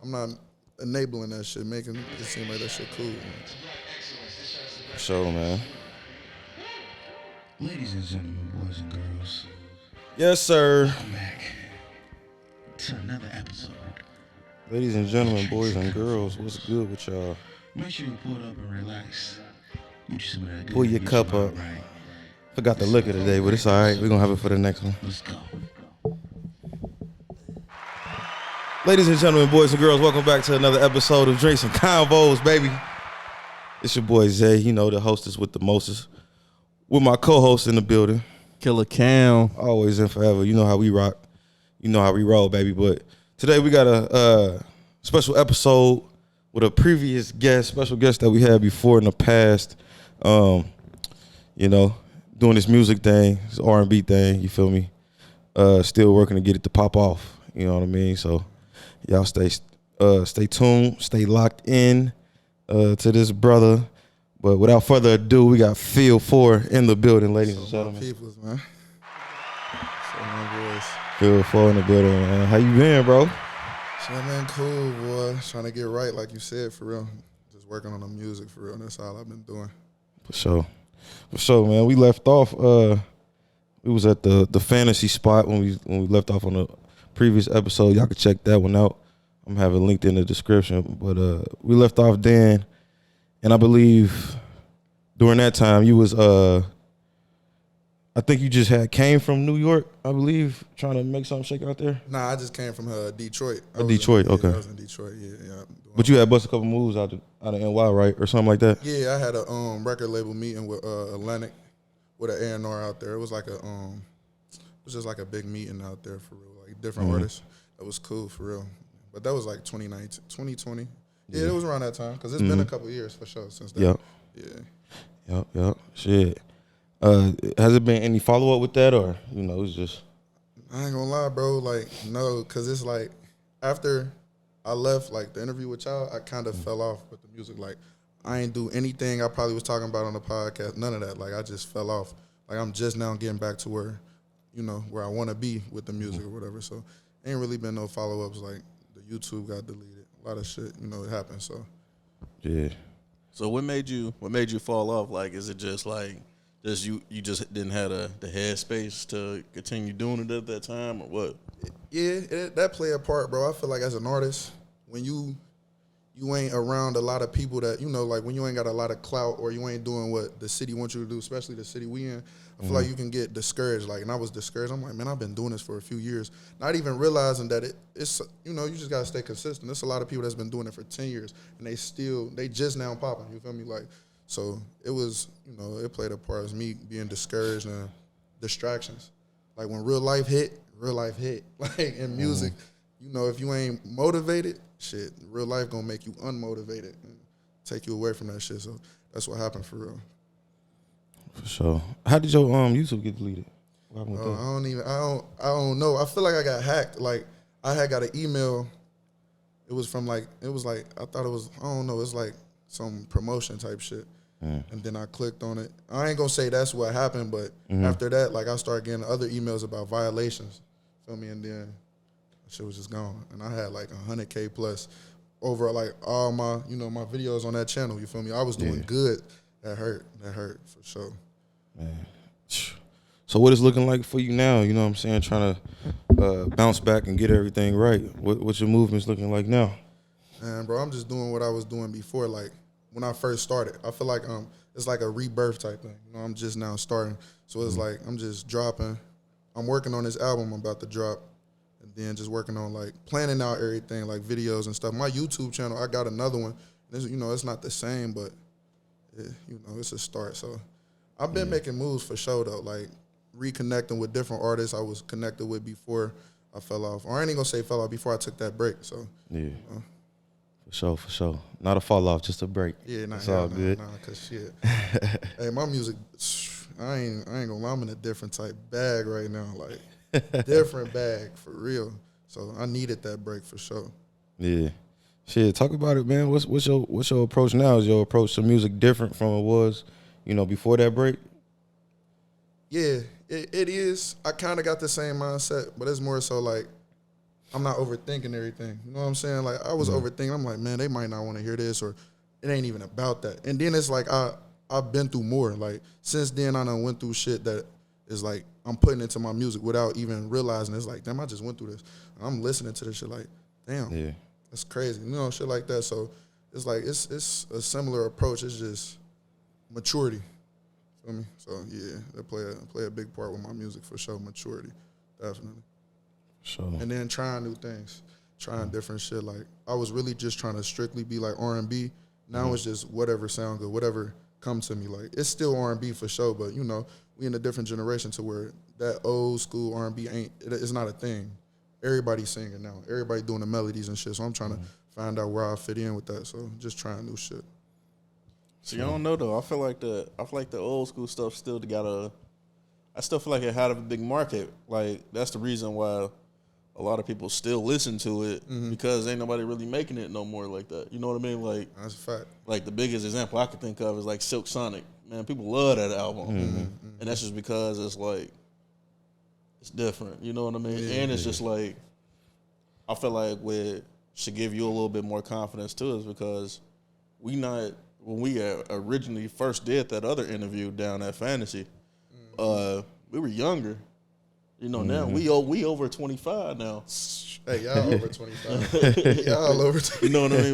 I'm not enabling that shit, making it seem like that shit cool. Man. Show, man. Ladies and gentlemen, boys and girls, Yes, sir. welcome back to another episode. Ladies and gentlemen, boys and girls, what's good with y'all? Make sure you pull up and relax. Get you some of that good. Pull your get cup your up. mind right. Forgot the liquor today, but it's all right. We're going to have it for the next one. Let's go. Ladies and gentlemen, boys and girls, welcome back to another episode of Drinks and Convos, baby. It's your boy Zay, you know, the hostess with the mostest. With my co-host in the building. Killer Cam. Always and forever. You know how we rock. You know how we roll, baby. But today we got a special episode with a previous guest, special guest that we had before in the past. You know, doing this music thing, this R&B thing, you feel me? Still working to get it to pop off. You know what I mean? So y'all stay tuned, stay locked in to this brother. But without further ado, we got Feel 4 in the building, ladies and gentlemen. Peoples, man. So my boys. Feel 4 in the building, man. How you been, bro? So man, cool, boy. Trying to get right, like you said, for real. Just working on the music, for real. That's all I've been doing. For sure, man. We left off. We was at the fantasy spot when we left off on the previous episode. Y'all can check that one out. I'm having it linked in the description. But we left off then, and I believe during that time you was I think you just came from New York, I believe, trying to make something shake out there. Nah, I just came from Detroit. Detroit, okay. I was in Detroit, yeah. But you had bust a couple moves out of NY, right, or something like that? Yeah, I had a record label meeting with Atlantic with an A&R out there. It was like it was just like a big meeting out there for real, like different artists. That was cool for real. But that was like 2019, 2020. Yeah, it was around that time because it's been a couple years for sure since then. Yep. Shit. Has it been any follow up with that, or it's just? I ain't gonna lie, bro. Like no, because it's like after I left like the interview with y'all, I kind of fell off with the music. Like I ain't do anything I probably was talking about on the podcast. None of that. Like I just fell off. Like I'm just now getting back to where I want to be with the music or whatever. So ain't really been no follow ups. Like the YouTube got deleted. A lot of shit, it happened. So Yeah. So what made you fall off? Like, is it just like you just didn't have the headspace to continue doing it at that time, or what? yeah, that play a part, bro. I feel like as an artist, when you ain't around a lot of people that like when you ain't got a lot of clout or you ain't doing what the city wants you to do, especially the city we in, I feel like you can get discouraged. Like, and I was discouraged. I'm like, man, I've been doing this for a few years, not even realizing that it's you just gotta stay consistent. There's a lot of people that's been doing it for 10 years and they just now popping. You feel me? Like, so it was it played a part as me being discouraged and distractions. Like when real life hit. Like in music, if you ain't motivated, shit, real life gonna make you unmotivated and take you away from that shit. So that's what happened for real. For sure. How did your YouTube get deleted? What happened with that? I don't know. I feel like I got hacked. Like I had got an email. It was from I thought it was, I don't know, it's like some promotion type shit. And then I clicked on it. I ain't gonna say that's what happened, but after that, like I started getting other emails about violations. Feel me? And then shit was just gone. And I had like 100K plus over like all my, my videos on that channel. You feel me? I was doing good. That hurt for sure. Man. So what is looking like for you now? You know what I'm saying? Trying to bounce back and get everything right. What's your movements looking like now? Man, bro, I'm just doing what I was doing before, like when I first started. I feel like it's like a rebirth type thing. I'm just now starting. So it's like I'm just dropping. I'm working on this album I'm about to drop. And then just working on like planning out everything, like videos and stuff. My YouTube channel, I got another one. It's not the same, but it's a start. So I've been making moves for sure though, like reconnecting with different artists I was connected with before I fell off. Or I ain't even gonna say fell off, before I took that break. So yeah, for sure. Not a fall off, just a break. Yeah, it's all good. Nah, cause shit. Hey, my music, I ain't gonna lie, I'm in a different type bag right now, like different bag for real. So I needed that break for sure. Yeah. Shit, talk about it, man. What's your approach now? Is your approach to music different from it was, before that break? Yeah, it is. I kind of got the same mindset, but it's more so like I'm not overthinking everything. You know what I'm saying? Like I was overthinking. I'm like, man, they might not want to hear this, or it ain't even about that. And then it's like I've been through more. Like since then, I done went through shit that is like I'm putting into my music without even realizing. It's like, damn, I just went through this. I'm listening to this shit like, damn, that's crazy. You know, shit like that. So it's like it's a similar approach. It's just maturity. Feel me? So yeah, they play a big part with my music for sure. Maturity, definitely. Sure. And then trying new things, trying different shit. Like I was really just trying to strictly be like R&B. Now it's just whatever sound good, whatever come to me. Like it's still R&B for sure, but you know we in a different generation to where that old school R&B it's not a thing. Everybody's singing now. Everybody doing the melodies and shit. So I'm trying to find out where I fit in with that. So just trying new shit. See, I don't know though. I feel like the old school stuff still I still feel like it had a big market. Like that's the reason why a lot of people still listen to it because ain't nobody really making it no more like that. You know what I mean? Like That's a fact. Like the biggest example I could think of is like Silk Sonic. Man, people love that album, and that's just because it's like it's different. You know what I mean? Yeah. And it's just like I feel like what should give you a little bit more confidence too is because when we originally first did that other interview down at Fantasy, we were younger. You know, now we over 25 now. Hey, y'all over 25. Y'all over 25. You know what I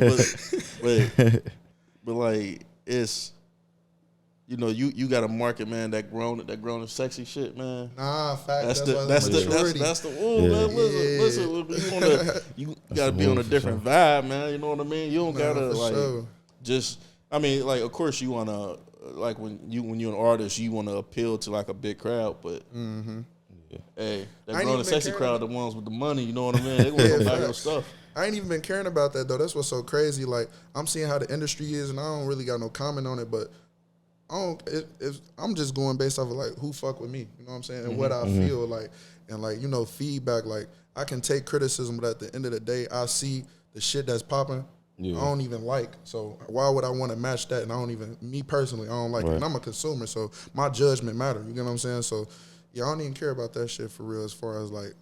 mean? But like it's, you know, you got a market, man, that grown and sexy shit, man. Nah, fact. That's the listen. You gotta be on a different vibe, man. You know what I mean? You don't gotta like just. I mean, like of course you wanna like when you're an artist, you wanna appeal to like a big crowd, but. Hey, that grown and sexy crowd, the ones with the money, you know what I mean? They want to buy your stuff. I ain't even been caring about that though. That's what's so crazy. Like I'm seeing how the industry is, and I don't really got no comment on it. But I'm just going based off of like who fuck with me. You know what I'm saying? And what I feel like, and like you know feedback. Like I can take criticism, but at the end of the day, I see the shit that's popping. I don't even like. So why would I want to match that? And I don't even me personally, I don't like it. And I'm a consumer, so my judgment matter. You get what I'm saying? So. Yeah, I don't even care about that shit for real as far as like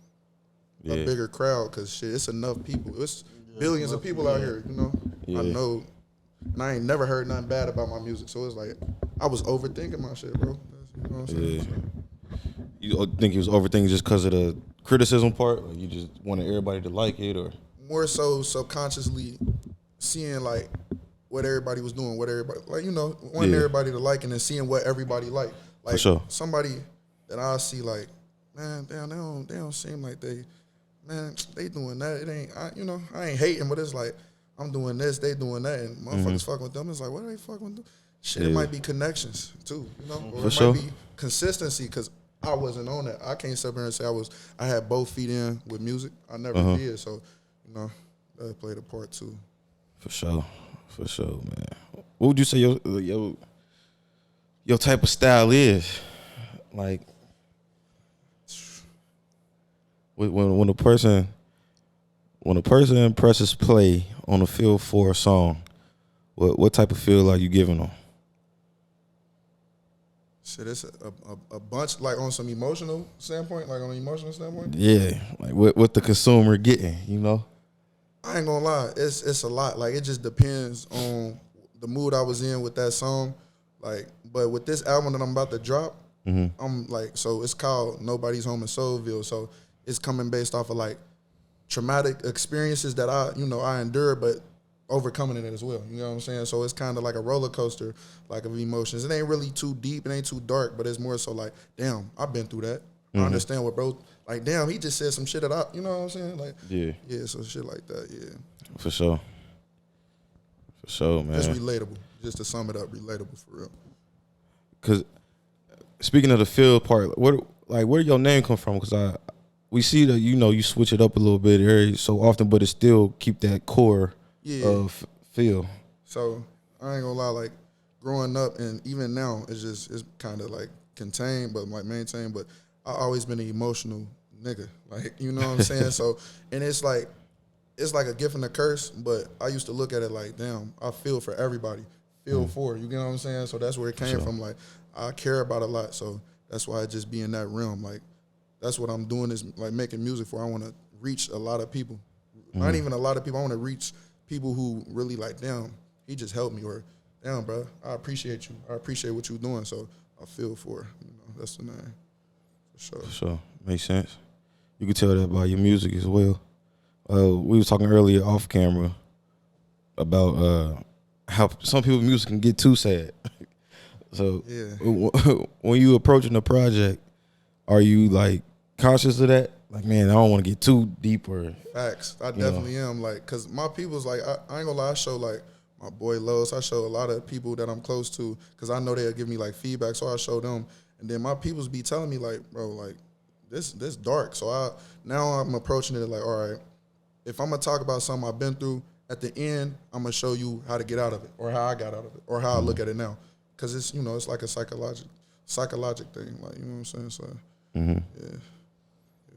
a bigger crowd because shit, it's enough people. It's billions of people out here, you know? I know. And I ain't never heard nothing bad about my music. So it's like, I was overthinking my shit, bro. You know what I'm saying? You think you was overthinking just because of the criticism part? Or you just wanted everybody to like it? Or more so subconsciously seeing like what everybody was doing, what everybody, like, you know, wanting everybody to like and then seeing what everybody like. Like for sure. Somebody that I see like, man, damn, they don't seem like they doing that. It ain't, I ain't hating, but it's like, I'm doing this, they doing that, and motherfuckers fucking with them. It's like, what are they fucking with them? Shit, it might be connections too, you know? Or it might be consistency, because I wasn't on that. I can't sit here and say I had both feet in with music. I never did, so, you know, that played a part too. For sure, man. What would you say your type of style is? Like, when a person presses play on a feel for a song, what type of feel are you giving them? Shit, it's a bunch, like on some emotional standpoint, Yeah, like what the consumer getting, you know? I ain't gonna lie, it's a lot. Like it just depends on the mood I was in with that song. Like, but with this album that I'm about to drop, I'm like, so it's called Nobody's Home in Soulville. So it's coming based off of like traumatic experiences that I endured, but overcoming it as well. You know what I'm saying? So it's kind of like a roller coaster, like of emotions. It ain't really too deep, it ain't too dark, but it's more so like, damn, I've been through that. I understand what bro, like, damn, he just said some shit that you know what I'm saying? Like, yeah, so shit like that, yeah. For sure, man. It's relatable. Just to sum it up, relatable for real. Cause speaking of the feel part, where your name come from? Cause we see that you switch it up a little bit every so often, but it still keep that core of feel. So I ain't gonna lie, like growing up and even now, it's kind of like contained, but like maintained. But I always been an emotional nigga, like you know what I'm saying. So and it's like a gift and a curse, but I used to look at it like, damn, I feel for everybody, feel for you get what I'm saying. So that's where it came from. Like I care about a lot, so that's why I just be in that realm. Like that's what I'm doing is like making music for. I want to reach a lot of people. Not even a lot of people. I want to reach people who really like, damn, he just helped me, or damn, bro, I appreciate you. I appreciate what you're doing. So I feel for it. That's the name. For sure. For sure. Makes sense. You can tell that by your music as well. We were talking earlier off camera about how some people's music can get too sad. So when you approaching a project, are you like conscious of that? Like, man, I don't want to get too deep or facts. I definitely am. Like, cause my people's like, I ain't gonna lie. I show like my boy Los. I show a lot of people that I'm close to, cause I know they'll give me like feedback. So I show them, and then my people's be telling me like, bro, like this dark. So now I'm approaching it like, all right, if I'm gonna talk about something I've been through, at the end I'm gonna show you how to get out of it, or how I got out of it, or how I look at it now. Cause it's it's like a psychologic thing. Like, you know what I'm saying? So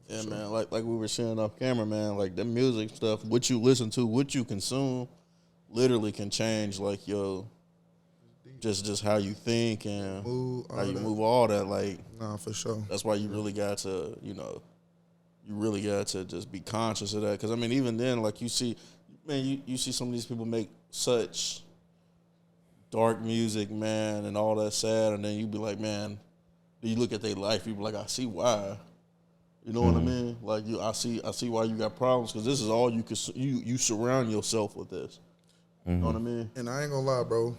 Yeah, man. Like we were saying off camera, man. Like the music stuff, what you listen to, what you consume, literally can change like just how you think and how you move, all that. Like, nah, for sure. That's why you really got to, just be conscious of that. Because I mean, even then, like you see, man, you see some of these people make such dark music, man, and all that sad, and then you be like, man, you look at their life, you be like, I see why. You know what I mean? Like I see why you got problems, because this is all you can. You surround yourself with this. You know what I mean? And I ain't gonna lie, bro.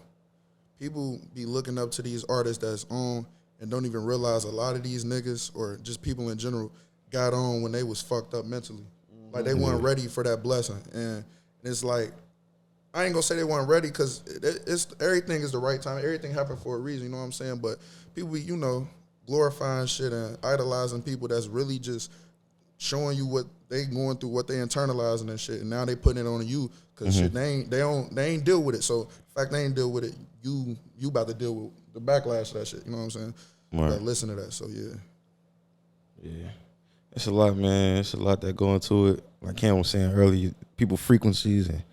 People be looking up to these artists that's on and don't even realize a lot of these niggas, or just people in general, got on when they was fucked up mentally. Like they weren't ready for that blessing. And it's like, I ain't gonna say they weren't ready, because it's everything is the right time. Everything happened for a reason, you know what I'm saying? But people be, glorifying shit and idolizing people that's really just showing you what they going through, what they internalizing and shit, and now they putting it on you, because shit, they ain't deal with it. So the fact they ain't deal with it, you about to deal with the backlash of that shit. You know what I'm saying? Right. But listen to that. So yeah, it's a lot, man. It's a lot that go into it. Like Cam was saying earlier, people frequencies and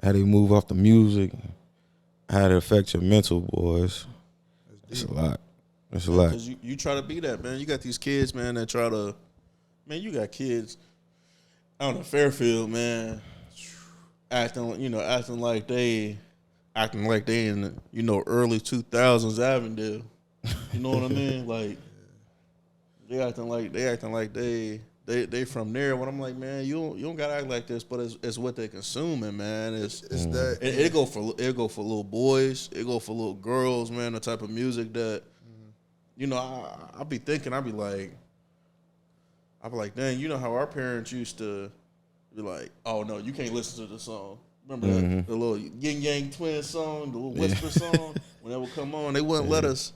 how they move off the music, how it affects your mental, boys. It's a lot. It's a lot. Because you try to be that, man. You got these kids, man, that try to, man, you got kids out in Fairfield, man, acting like they in early 2000s Avondale. You know what I mean? Like they acting like they from there. When I'm like, man, you don't gotta act like this, but it's what they consuming, man. It's that it go for little boys, it go for little girls, man. The type of music that I be thinking, I be like, dang, you know how our parents used to be like, oh no, you can't listen to the song. Remember that the little Yin Yang Twins song, the little whisper song, when that would come on, they wouldn't let us.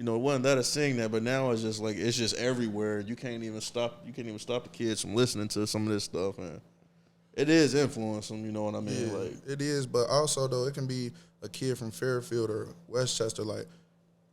Wouldn't let us sing that, but now it's just like it's just everywhere. You can't even stop the kids from listening to some of this stuff, and it is influencing. You know what I mean? Yeah, like it is, but also though it can be a kid from Fairfield or Westchester. Like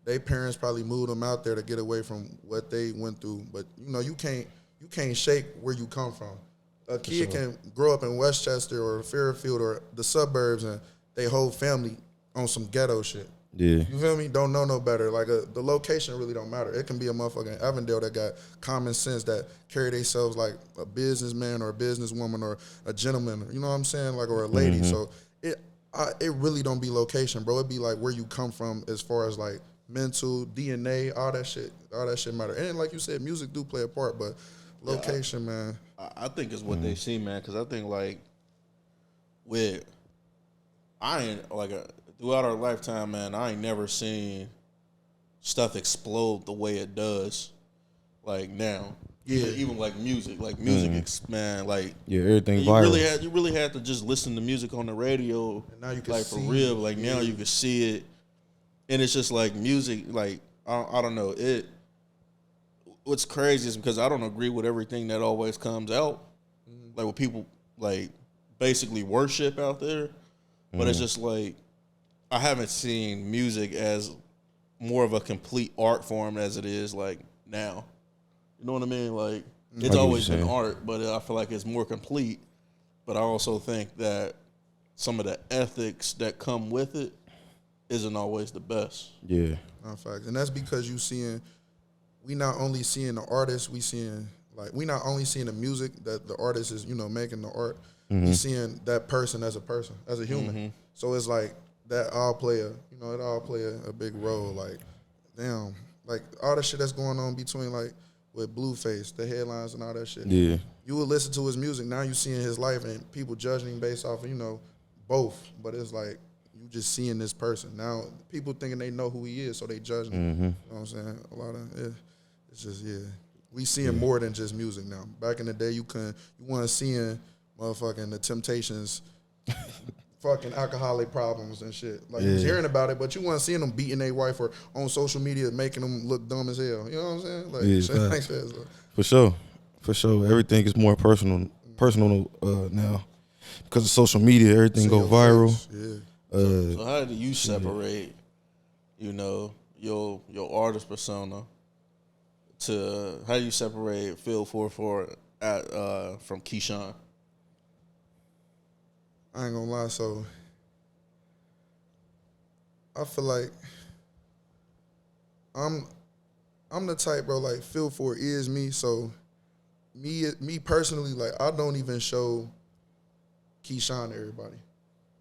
their parents probably moved them out there to get away from what they went through. But you can't shake where you come from. A kid can grow up in Westchester or Fairfield or the suburbs, and they whole family on some ghetto shit. Yeah. You feel me? Don't know no better. Like the location really don't matter. It can be a motherfucker in Avondale that got common sense, that carry themselves like a businessman or a businesswoman or a gentleman. You know what I'm saying? Like, or a lady. So it really don't be location, bro. It be like where you come from as far as like mental, DNA, all that shit matter. And like you said, music do play a part, but location, man. I think it's what they see, man. Because I think like throughout our lifetime, man, I ain't never seen stuff explode the way it does, like now. Yeah, even like music, man, like everything viral. You really had to just listen to music on the radio, and now you can like for real. Like now you can see it, and it's just like music. Like I don't know it. What's crazy is because I don't agree with everything that always comes out, like what people like basically worship out there, but it's just like, I haven't seen music as more of a complete art form as it is like now. You know what I mean? Like it's always been art, but I feel like it's more complete. But I also think that some of the ethics that come with it isn't always the best. Yeah. Facts. And that's because we not only seeing the artist, we seeing Like we not only seeing the music that the artist is, making the art, we seeing that person as a person, as a human. So it's like that all play it all play a big role. Like, damn, like all the shit that's going on between like with Blueface, the headlines and all that shit. Yeah. You would listen to his music, now you seeing his life and people judging him based off of, both. But it's like you just seeing this person. Now people thinking they know who he is, so they judging him. You know what I'm saying? A lot of it's just we seeing more than just music now. Back in the day, you weren't seeing motherfucking the Temptations, fucking alcoholic problems and shit. Like you was hearing about it, but you weren't seeing them beating their wife or on social media making them look dumb as hell. You know what I'm saying? Like shit like that. So. For sure. Everything is more personal now because of social media. Everything go viral. So how do you separate, your artist persona to how do you separate Phil 44 from Keyshawn? I ain't gonna lie, so I feel like I'm the type, bro, like Phil 4 is me, so me personally, like I don't even show Keyshawn to everybody.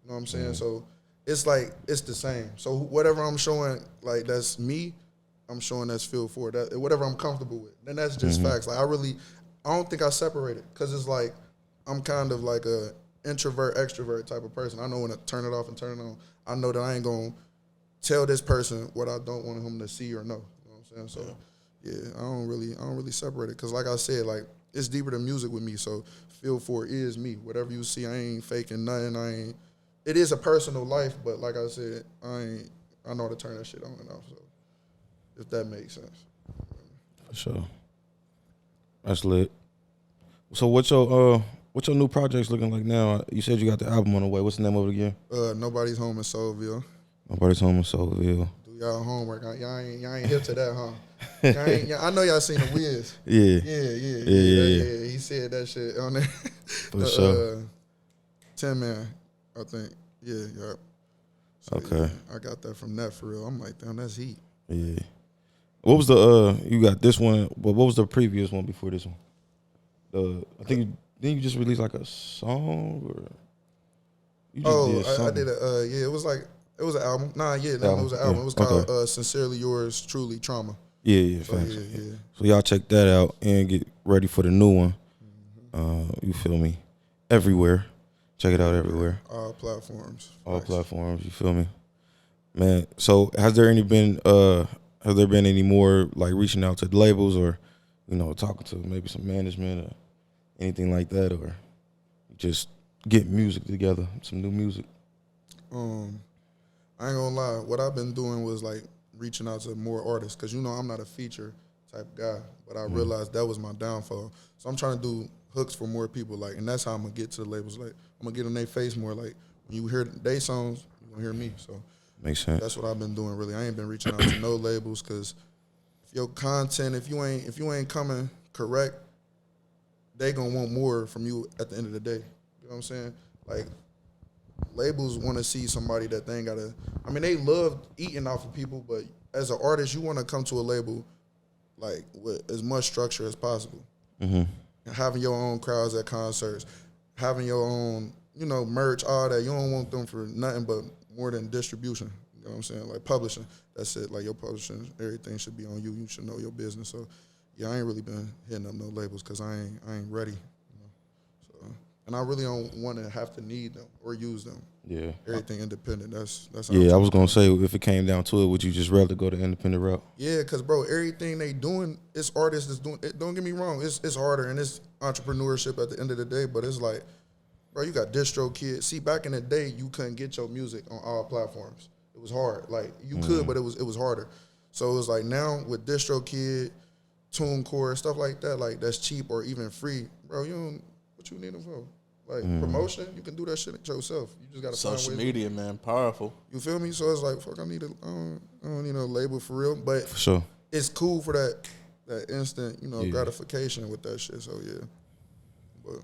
You know what I'm saying? So it's like it's the same. So whatever I'm showing, like that's me, I'm showing that's Phil 4. That whatever I'm comfortable with. Then that's just facts. Like I don't think I separate it because it's like I'm kind of like a introvert, extrovert type of person. I know when to turn it off and turn it on. I know that I ain't gonna tell this person what I don't want him to see or know. You know what I'm saying? So yeah, I don't really separate it because like I said, like it's deeper than music with me. So Phil 4 is me. Whatever you see, I ain't faking nothing. It is a personal life, but like I said, I know how to turn that shit on and off. So if that makes sense. For sure. That's lit. So what's your new projects looking like now? You said you got the album on the way. What's the name of it again? Nobody's Home in Soulville. Nobody's Home in Soulville. Do y'all homework. Y'all ain't hip to that, huh? I know y'all seen the Wiz. Yeah. Yeah. He said that shit on there. For sure. 10 Man, I think. Yeah. So, okay. Yeah, I got that from that for real. I'm like, damn, that's heat. Yeah. What was the you got this one, but what was the previous one before this one? I think didn't you just release like a song or you just I did it was an album. It was an album. It was called Sincerely Yours, Truly Trauma. Yeah, so, facts. Yeah. So y'all check that out and get ready for the new one. You feel me? Everywhere. Check it out everywhere. All platforms. All platforms, you feel me? Man, so has there been any more like reaching out to the labels or, talking to maybe some management or anything like that, or just get music together, some new music? I ain't gonna lie. What I've been doing was like reaching out to more artists because I'm not a feature type guy, but I realized that was my downfall. So I'm trying to do hooks for more people, like, and that's how I'm gonna get to the labels. Like I'm gonna get in their face more. Like when you hear their songs, you gonna hear me. So makes sense. That's what I've been doing. Really, I ain't been reaching out to no labels because if your content, if you ain't coming correct, they gonna want more from you at the end of the day. You know what I'm saying? Like labels want to see somebody that they ain't gotta. I mean, they love eating off of people, but as an artist, you want to come to a label like with as much structure as possible. Having your own crowds at concerts, having your own, merch, all that. You don't want them for nothing but more than distribution. You know what I'm saying? Like publishing. That's it. Like your publishing, everything should be on you. You should know your business. So yeah, I ain't really been hitting up no labels because I ain't ready. So, and I really don't want to have to need them or use them. Yeah. Everything independent. That's yeah, I was gonna say if it came down to it, would you just rather go the independent route? Yeah, cause bro, everything they doing, it's artists that's doing it. Don't get me wrong, it's harder and it's entrepreneurship at the end of the day, but it's like, bro, you got DistroKid. See, back in the day, you couldn't get your music on all platforms. It was hard. Like you could, but it was harder. So it was like now with DistroKid, TuneCore, stuff like that, like that's cheap or even free, bro. What you need them for? Like promotion, you can do that shit yourself. You just gotta social find ways media, man, powerful. You feel me? So it's like, fuck, I don't need a label for real, but for sure, it's cool for that instant, gratification with that shit. So yeah, but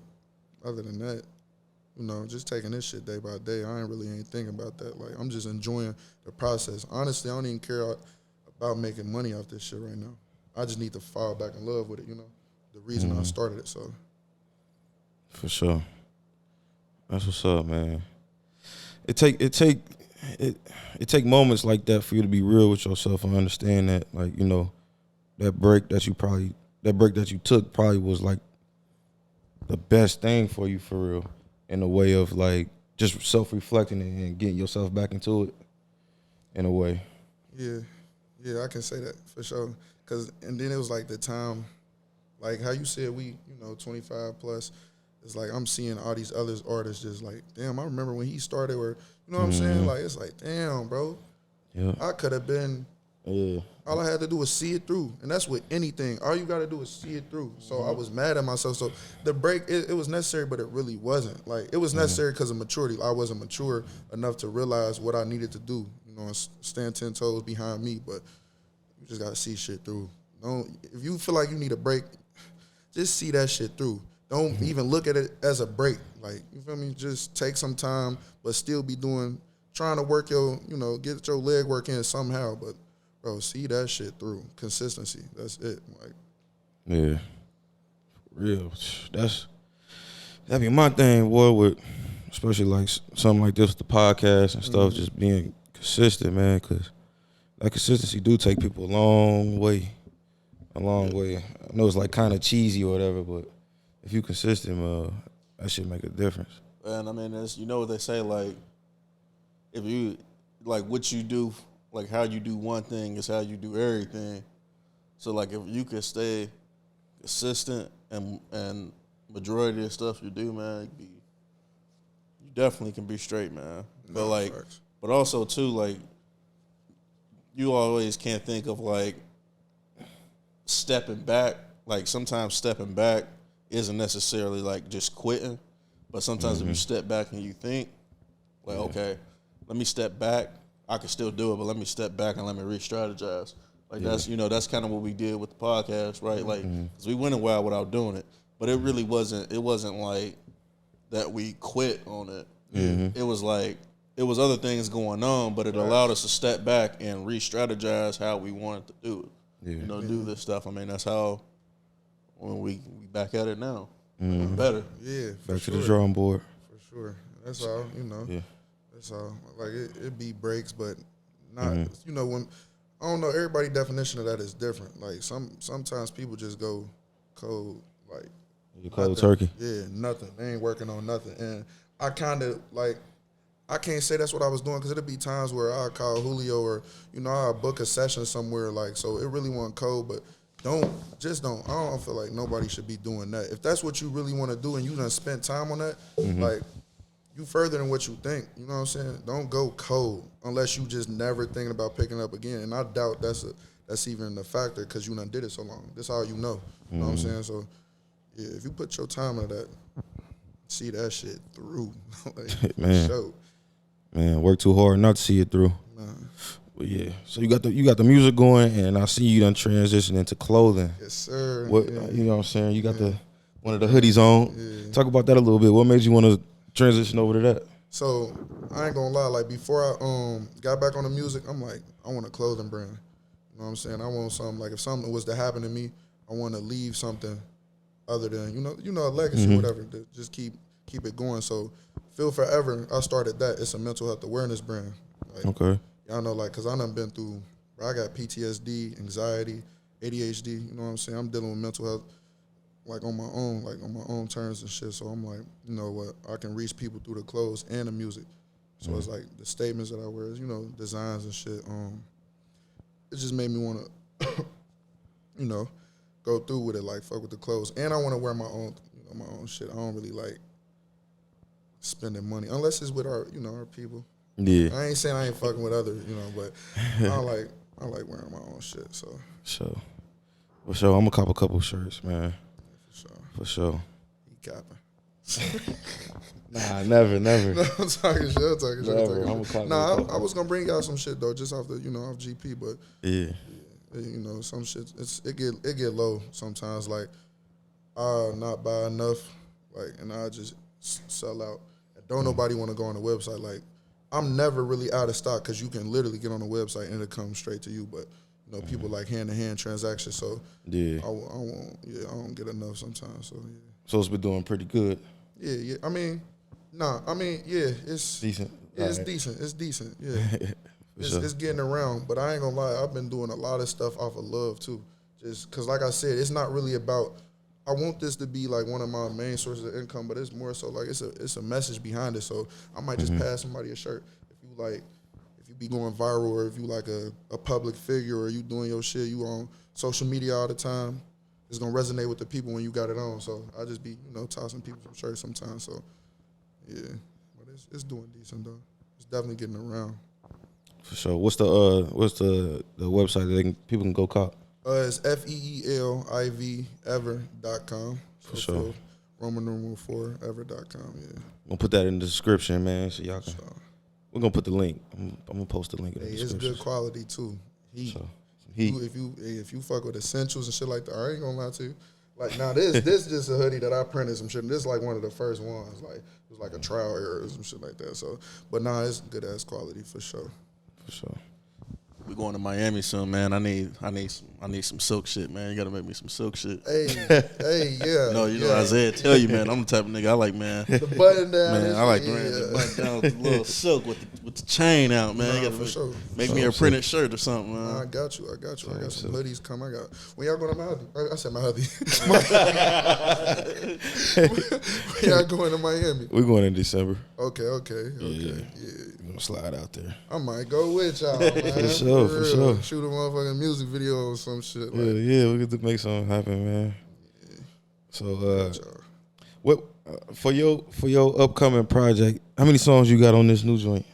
other than that, just taking this shit day by day. I ain't thinking about that. Like I'm just enjoying the process. Honestly, I don't even care about making money off this shit right now. I just need to fall back in love with it, the reason I started it. So for sure, that's what's up, man. It take moments like that for you to be real with yourself and understand that, like, you know, that break that you took probably was like the best thing for you for real, in a way of like just self-reflecting and getting yourself back into it in a way. Yeah, I can say that for sure. And then it was like the time, like how you said we, 25 plus. It's like I'm seeing all these other artists just like, damn, I remember when he started, or you know what I'm saying? Like, it's like, damn, bro. Yeah. I could have been. Yeah. All I had to do was see it through, and that's with anything. All you got to do is see it through. So I was mad at myself. So the break, it was necessary, but it really wasn't. Like, it was necessary because of maturity. I wasn't mature enough to realize what I needed to do, and stand 10 toes behind me. But you just got to see shit through. If you feel like you need a break, just see that shit through. Don't even look at it as a break. Like, you feel me? Just take some time, but still be trying to work get your leg work in somehow. But, bro, see that shit through. Consistency. That's it. Like, yeah. Real. That'd be my thing, boy, with especially like something like this, the podcast and stuff, just being consistent, man, because that consistency do take people a long way. A long way. I know it's like kind of cheesy or whatever, but if you consistent, that should make a difference. And I mean, what they say, like, if you, like, what you do, like, how you do one thing is how you do everything. So, like, if you could stay consistent and majority of stuff you do, man, you definitely can be straight, man. But, like, but also, too, like, you always can't think of, like, stepping back. Like, sometimes stepping back isn't necessarily like just quitting, but sometimes if you step back and you think, like, okay, let me step back. I can still do it, but let me step back and let me re-strategize. Like, that's kind of what we did with the podcast, right? Like, because we went a while without doing it, but it really wasn't. It wasn't like that we quit on it. It was like it was other things going on, but it allowed us to step back and re-strategize how we wanted to do it. Do this stuff. I mean, that's how. When we back at it now, better. Yeah, back to the drawing board. For sure. That's all. Yeah. That's all. Like, it be breaks, but not. When I don't know, everybody's definition of that is different. Like, sometimes people just go cold, like you cold turkey. Yeah, nothing. They ain't working on nothing, and I kind of like. I can't say that's what I was doing because it'll be times where I'll call Julio or I'll book a session somewhere, like, so it really wasn't cold, but. I don't feel like nobody should be doing that. If that's what you really want to do and you done spent time on that, like, you further than what you think. You know what I'm saying? Don't go cold unless you just never thinking about picking up again. And I doubt that's even a factor because you done did it so long. That's all you know. You know what I'm saying? So, yeah, if you put your time into that, see that shit through. Like, man, show. Man, work too hard not to see it through. Nah. But yeah, so you got the music going, and I see you done transition into clothing. Yes, sir. What you know what I'm saying? You got one of the hoodies on. Yeah. Talk about that a little bit. What made you want to transition over to that? So I ain't gonna lie. Like, before I got back on the music, I'm like, I want a clothing brand. You know what I'm saying? I want something, like, if something was to happen to me, I want to leave something other than a legacy, whatever. To just keep it going. So Feel Forever, I started that. It's a mental health awareness brand. Like, okay. Y'all know, like, because I done been through, I got PTSD, anxiety, ADHD, you know what I'm saying? I'm dealing with mental health, like, on my own terms and shit. So I'm like, you know what, I can reach people through the clothes and the music. So it's like the statements that I wear, designs and shit. It just made me want to, go through with it, like, fuck with the clothes. And I want to wear my own shit. I don't really like spending money, unless it's with our people. Yeah, I ain't saying I ain't fucking with others, but I like wearing my own shit. So for sure, I'm gonna cop a couple shirts, man. For sure. You copping? Nah, never. No, I'm talking shit. Never. Nah, I was gonna bring y'all some shit though, just off the off GP, but yeah, some shit it get low sometimes. Like, I'll not buy enough, like, and I just sell out. Don't nobody want to go on the website, like. I'm never really out of stock because you can literally get on the website and it comes straight to you. But you know, people like hand-to-hand transactions. So Yeah. I don't get enough sometimes. So yeah. So it's been doing pretty good. Yeah. I mean, it's Decent. Yeah, it's Alright. decent. It's decent. Yeah. Sure. It's getting around, but I ain't gonna lie. I've been doing a lot of stuff off of love too. Just because, like I said, it's not really about. I want this to be like one of my main sources of income, but it's more so like it's a message behind it. So I might just pass somebody a shirt if you be going viral, or if you like a public figure, or you doing your shit, you on social media all the time. It's gonna resonate with the people when you got it on. So I just be tossing people some shirts sometimes. So yeah, but it's doing decent though. It's definitely getting around. For sure. What's the website that people can go cop? It's FEELIV ever.com. For sure. Roman numeral 4 ever.com. Yeah. We'll put that in the description, man, so y'all can. So, We're gonna put the link. I'm gonna post the link in the it's description. good quality too. Heat. So, heat. If you fuck with essentials and shit like that, I ain't gonna lie to you. Like now, this just a hoodie that I printed some shit. This is like one of the first ones. Like it was like a trial error or some shit like that. So, but nah, it's good ass quality for sure. For sure. We going to Miami soon, man. I need some silk shit, man. You gotta make me some silk shit. Hey, yeah. No, you know Isaiah tell you, man. I'm the type of nigga I like, man. The button down. Man, I like the button down with the little silk with the chain out, man. Nah, You gotta for sure. make me a printed shirt or something, man. Nah, I got you. I got some hoodies come. I got. When y'all going to my hoodie? I said my hoodie. When y'all going to Miami? We're going in December. Okay. Yeah. Yeah. We're gonna slide out there. I might go with y'all, man. For sure. real. Shoot a motherfucking music video or some shit. Like, Yeah, we get to make something happen, man. So, y'all. what for your upcoming project? How many songs you got on this new joint?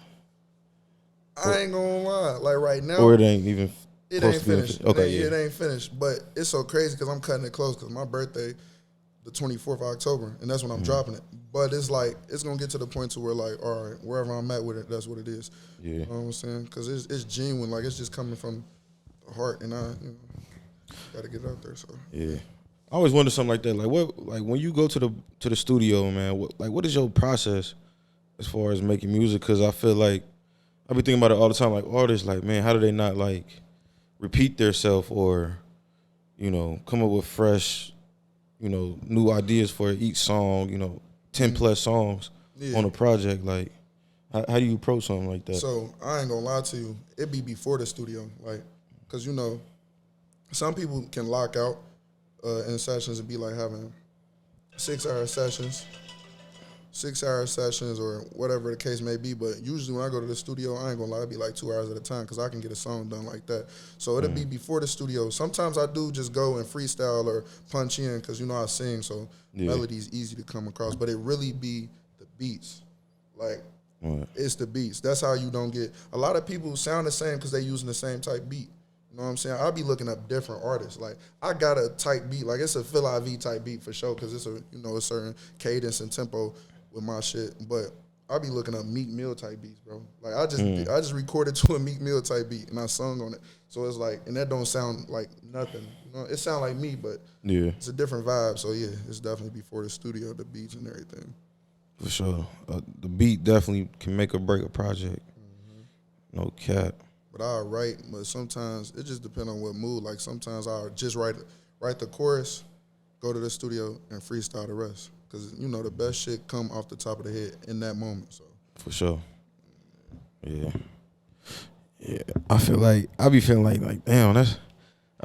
I ain't gonna lie. Like right now, Or it ain't even. it close ain't to being finished. Okay, It ain't finished. But it's so crazy because I'm cutting it close because my birthday, the 24th of October, and that's when I'm dropping it. But it's like it's gonna get to the point to where like, all right, wherever I'm at with it, that's what it is. Yeah. You know what I'm saying? Because it's genuine. Like it's just coming from the heart, and I gotta get it out there. So Yeah. I always wonder something like that. Like when you go to the studio, man, what is your process as far as making music? Because I feel like I be thinking about it all the time. Like artists, like, man, how do they not like repeat themselves or, come up with fresh, new ideas for each song, 10 plus songs on a project? Like, how do you approach something like that? So I ain't gonna lie to you. It be before the studio, like, cause some people can lock out in sessions and be like having 6-hour sessions, or whatever the case may be. But usually when I go to the studio, I ain't gonna lie, it be like 2 hours at a time because I can get a song done like that. So it'll be before the studio. Sometimes I do just go and freestyle or punch in because I sing, so melody's easy to come across. But it really be the beats, like. Right. It's the beats. That's how you don't get. A lot of people sound the same because they using the same type beat. You know what I'm saying? I'll be looking up different artists. Like I got a type beat, like it's a Phil IV type beat for sure, because it's a certain cadence and tempo with my shit. But I'll be looking up Meek Mill type beats, bro. Like I just recorded to a Meek Mill type beat and I sung on it. So it's like, and that don't sound like nothing. It sound like me, but it's a different vibe. So yeah, it's definitely before the studio, the beats and everything. For sure. The beat definitely can make or break a project. No cap. But I'll write, but sometimes it just depends on what mood. Like sometimes I'll just write the chorus, go to the studio, and freestyle the rest. Because, the best shit come off the top of the head in that moment. So For sure. Yeah. Yeah. I be feeling like damn, I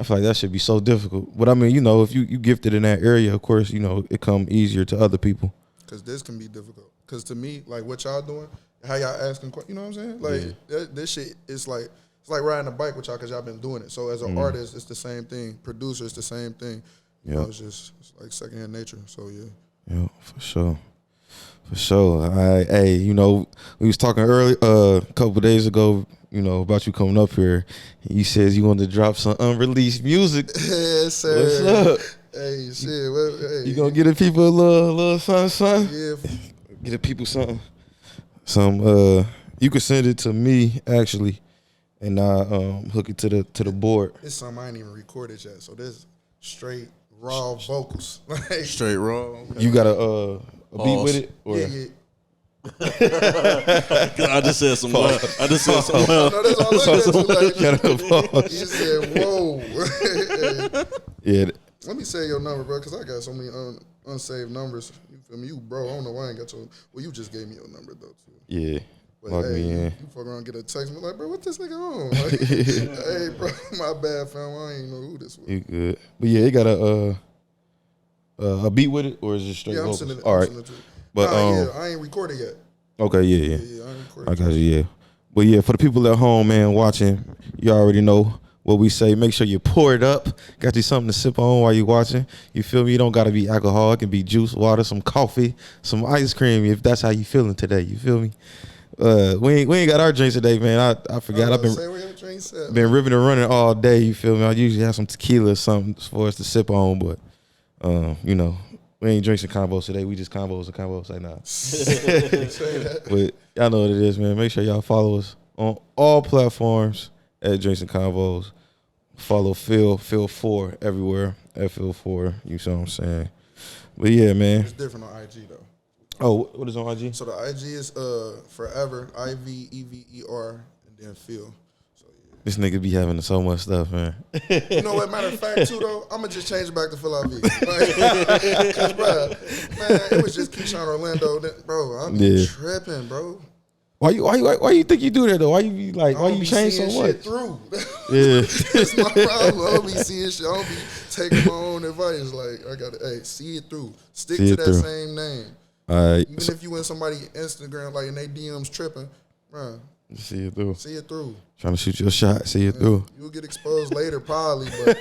feel like that should be so difficult. But I mean, if you gifted in that area, of course, it come easier to other people. Because this can be difficult. Because to me, like what y'all doing, how y'all asking questions, you know what I'm saying? Like this shit is like, it's like riding a bike with y'all because y'all been doing it. So as an artist, it's the same thing. Producer, it's the same thing. It's like secondhand nature. So yeah. Yeah, for sure. For sure. We was talking early a couple of days ago, about you coming up here. You said you wanted to drop some unreleased music. Yes, sir. What's up? Hey, shit. Well, hey. You gonna get the people a little something? Yeah. Get the people something. You can send it to me actually, and I hook it to the board. It's something I ain't even recorded yet. So this straight raw vocals. Straight raw. You got a beat with it? Or? Yeah. I just said some well. I just said some well. No, that's all I said. Like, you said, whoa. Yeah. Let me say your number, bro, because I got so many unsaved numbers. You feel me? You, bro, I don't know why I ain't got your... Well, you just gave me your number, though, too. Yeah. But, Lock hey, me in. you fuck around and get a text me like, bro, what this nigga on? Like, hey, bro, my bad, fam. I ain't know who this was. You good. But, yeah, it got a beat with it, or is it straight vocals? Sending it. All right. But, yeah, I ain't recorded yet. Okay, yeah. I ain't recorded I got you, yeah. But, yeah, for the people at home, man, watching, you already know what we say. Make sure you pour it up. Got you something to sip on while you watching. You feel me? You don't got to be alcohol. It can be juice, water, some coffee, some ice cream if that's how you feeling today. You feel me? We ain't got our drinks today, man. I forgot. I've been ripping and running all day. You feel me? I usually have some tequila or something for us to sip on, but you know, we ain't drinking combos today. We just combos. Like nah. But y'all know what it is, man. Make sure y'all follow us on all platforms at Drinks and Convos. Follow Phil4 everywhere. Phil4. You see what I'm saying? But yeah, man. It's different on IG though. Oh, what is on IG? So the IG is forever Ivever and then Phil. So yeah. This nigga be having so much stuff, man. You know what? Matter of fact, too though, I'm gonna just change it back to Phil IV. Cause bro, man, it was just Keyshawn Orlando. Bro, I'm tripping, bro. Why you think you do that though? Why you be like? Why you change so much? Shit through. Yeah, that's my problem. I don't be seeing shit. I don't be taking my own advice. Like I gotta, see it through. Stick to that same name. All right. Even if you in somebody Instagram like and they DMs tripping, bro. See it through. See it through. Trying to shoot your shot. See it through. You'll get exposed later probably, but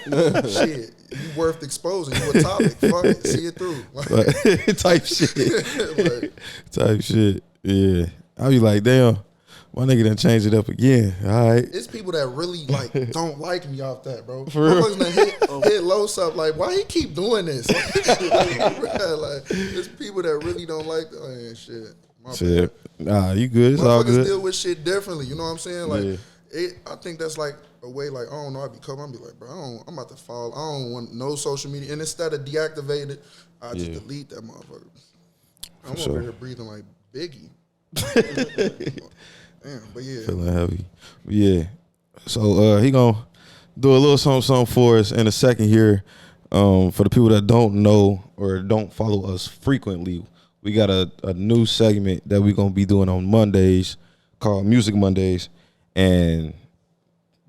shit, you worth exposing. You a topic. Fuck it. See it through. Type shit. Type shit. Yeah. I be like, damn, my nigga done changed it up again. All right. It's people that really like don't like me off that, bro. For real? Hit low stuff like, why he keep doing this? Like, it's people that really don't like that. Oh, shit. Shit. Nah, you good. It's all good. Deal with shit differently. You know what I'm saying? Like, I think that's like a way. Like, I don't know. I be like, bro, I'm about to fall. I don't want no social media. And instead of deactivate it, I just delete that motherfucker. I'm over here breathing like Biggie. Damn, but yeah, feeling heavy. Yeah. So he gonna do a little something for us in a second here. For the people that don't know or don't follow us frequently, we got a new segment that we're gonna be doing on Mondays called Music Mondays, and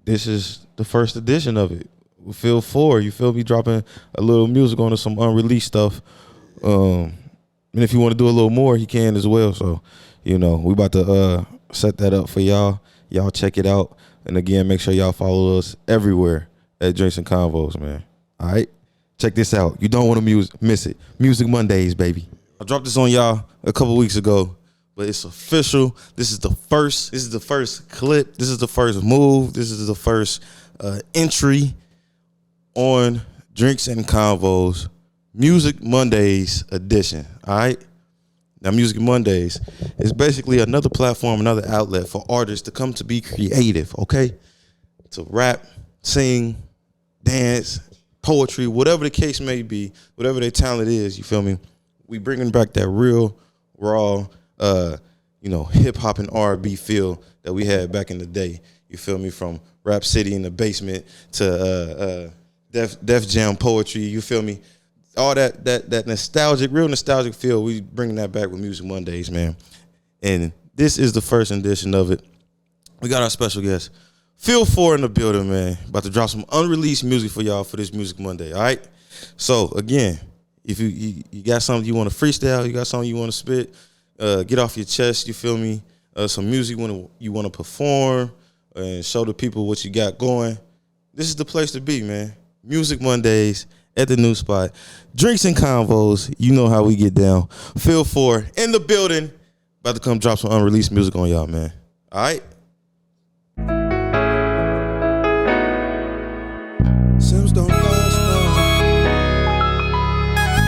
this is the first edition of it. Feel 4, you feel me, dropping a little music on some unreleased stuff. And if you want to do a little more, he can as well. So, you know, we about to set that up for y'all. Y'all check it out. And again, make sure y'all follow us everywhere at Drinks and Convos, man. All right? Check this out. You don't want to miss it. Music Mondays, baby. I dropped this on y'all a couple weeks ago, but it's official. This is the first clip. This is the first move. This is the first entry on Drinks and Convos Music Mondays edition. All right? Now, Music Mondays is basically another platform, another outlet for artists to come to be creative, okay? To rap, sing, dance, poetry, whatever the case may be, whatever their talent is, you feel me? We bringing back that real, raw, hip hop and R&B feel that we had back in the day. You feel me? From Rap City in the basement to Def Jam poetry. You feel me? All that nostalgic, real nostalgic feel. We bringing that back with Music Mondays, man. And this is the first edition of it. We got our special guest, Phil4 in the building, man. About to drop some unreleased music for y'all for this Music Monday. All right. So again, if you got something you want to freestyle, you got something you want to spit, get off your chest, you feel me? Some music you want to perform and show the people what you got going. This is the place to be, man. Music Mondays at the new spot. Drinks and Convos, you know how we get down. Phil4 in the building, about to come drop some unreleased music on y'all, man. All right? Sims don't last now.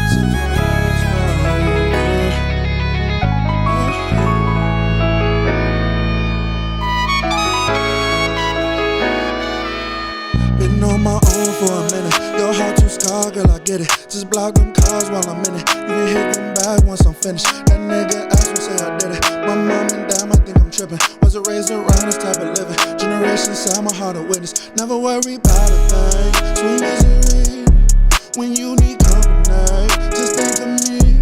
Sims don't last now. Been on my own for a minute. Your heart too scarred, girl, I get it. Just block them cars while I'm in it. You can hit them back once I'm finished. That nigga asked me, say I did it. My mom and dad might think I'm tripping. Wasn't raised around this type of living. Generations inside my heart a witness. Never worry about a thing. Sweet misery. When you need company, just think of me.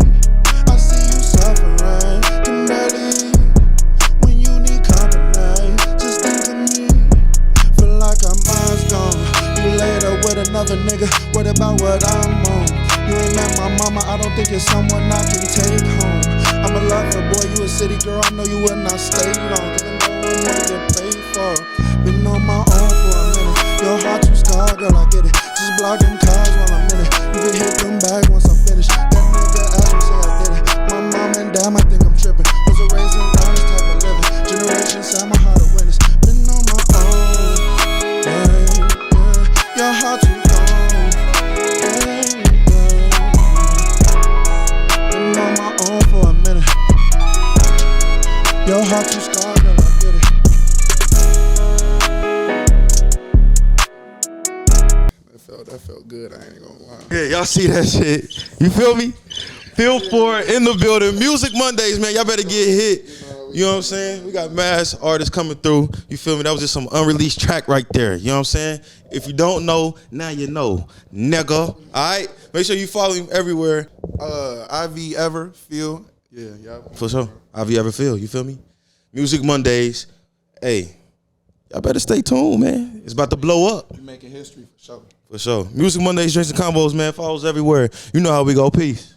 I see you suffering, can barely eat. When you need company, just think of me. Feel like I'm miles gone. You laid up with another nigga. What about what I'm on? You ain't met my mama, I don't think it's someone I can take home. I'm a lover, boy, you a city girl, I know you will not stay long. Even though I'm gonna get paid for. Been on my own for a minute. Your heart too scarred, girl, I get it. Just blocking cars while I'm in it. You can hit them back once I'm finished. That nigga asked me, say I did it. My mom and dad might think I'm tripping. Wasn't raised around this type of living. Generations inside my heart a witness. Been on my own, yeah, yeah. Your heart too gone, yeah, yeah. Been on my own for a minute. Your heart too scarred, girl, I get it. That felt good, I ain't gonna lie. Yeah, y'all see that shit. You feel me? Feel for it in the building. Music Mondays, man. Y'all better get hit. You know what I'm saying? We got mass artists coming through. You feel me? That was just some unreleased track right there. You know what I'm saying? If you don't know, now you know. Nigga. All right? Make sure you follow him everywhere. Iveverfeel. Yeah. For sure. Iveverfeel. You feel me? Music Mondays. Hey, y'all better stay tuned, man. It's about to blow up. You making history for sure. For sure. Music Mondays, drinks and combos, man. Follows everywhere. You know how we go. Peace.